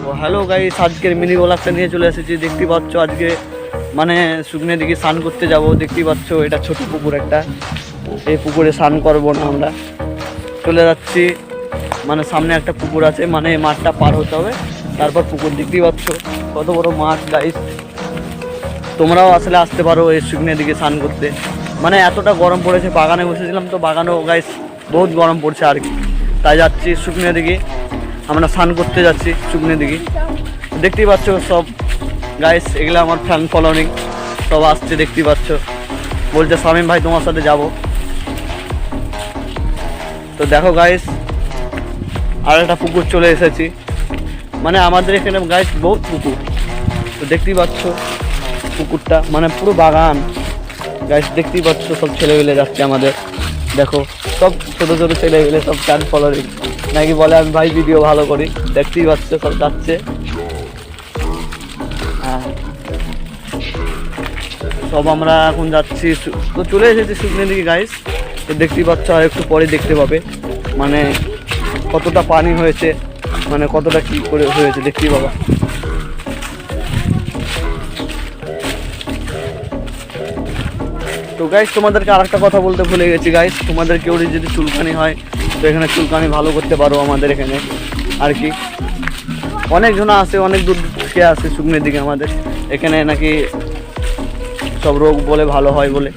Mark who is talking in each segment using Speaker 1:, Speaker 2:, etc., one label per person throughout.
Speaker 1: তো hello guys, আজকের mini ব্লগটা নিয়ে চলে এসেছি। দেখতে পাচ্ছ আজকে মানে শুকনের দিকে স্নান করতে যাব। দেখতেই পাচ্ছ এটা ছোট পুকুর একটা, এই পুকুরে স্নান করবো না, আমরা চলে যাচ্ছি। মানে সামনে একটা পুকুর আছে, মানে মাঠটা পার হতে হবে, তারপর পুকুর। দেখতেই পাচ্ছ কত বড় মাঠ গাইস। তোমরাও আসলে আসতে পারো এই শুকনের দিকে স্নান করতে। মানে এতটা গরম পড়েছে, বাগানে বসেছিলাম তো, বাগানেও গাইস বহুত গরম পড়ছে আর কি, তাই যাচ্ছি শুকনের দিকে। আমরা স্নান করতে যাচ্ছি শুকনের দিকে। দেখতেই পাচ্ছ সব গাইস, এগুলো আমার ফ্যান ফলোয়িং সব আসছে। দেখতেই পাচ্ছ, বলছে শামীম ভাই তোমার সাথে যাব। তো দেখো গাইস, আর একটা পুকুর চলে এসেছি। মানে আমাদের এখানে গাইস বহুত পুকুর। তো দেখতেই পাচ্ছ পুকুরটা, মানে পুরো বাগান গাইস। দেখতেই পাচ্ছ সব ছেলেবেলে যাচ্ছে আমাদের। দেখো সব ছোটো ছোটো ছেলেবেলে সব ফ্যান ফলোয়িং, নাকি বলে আমি ভাই ভিডিও ভালো করি। দেখতেই পাচ্ছ সব যাচ্ছে। হ্যাঁ, সব আমরা এখন যাচ্ছি। তো চলে এসেছি শুকনের দিকে গাইস। তো দেখতেই পাচ্ছ, আর একটু পরে দেখতে পাবে মানে কতটা পানি হয়েছে, মানে কতটা কী করে হয়েছে দেখতেই পাবা। তো গাইস তোমাদেরকে আরেকটা কথা বলতে ভুলে গেছি গাইস, তোমাদের কেউ যদি চুলকানি হয় তো এখানে চুলকানি ভালো করতে পারো আমাদের এখানে আর কি। অনেকজন আসে, অনেক দূর থেকে আসে শুকনের দিকে আমাদের এখানে, নাকি সব রোগ বলে ভালো হয় বলে।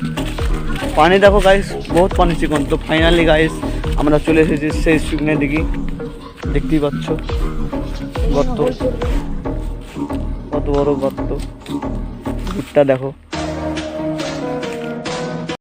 Speaker 1: পানি দেখো গাইস, বহুত পানি চিকন। তো ফাইনালি গাইস আমরা চলে এসেছি সেই শুকনের দিকে। দেখতেই পাচ্ছ গর্ত, কত বড় গর্ত, ভিতটা দেখো।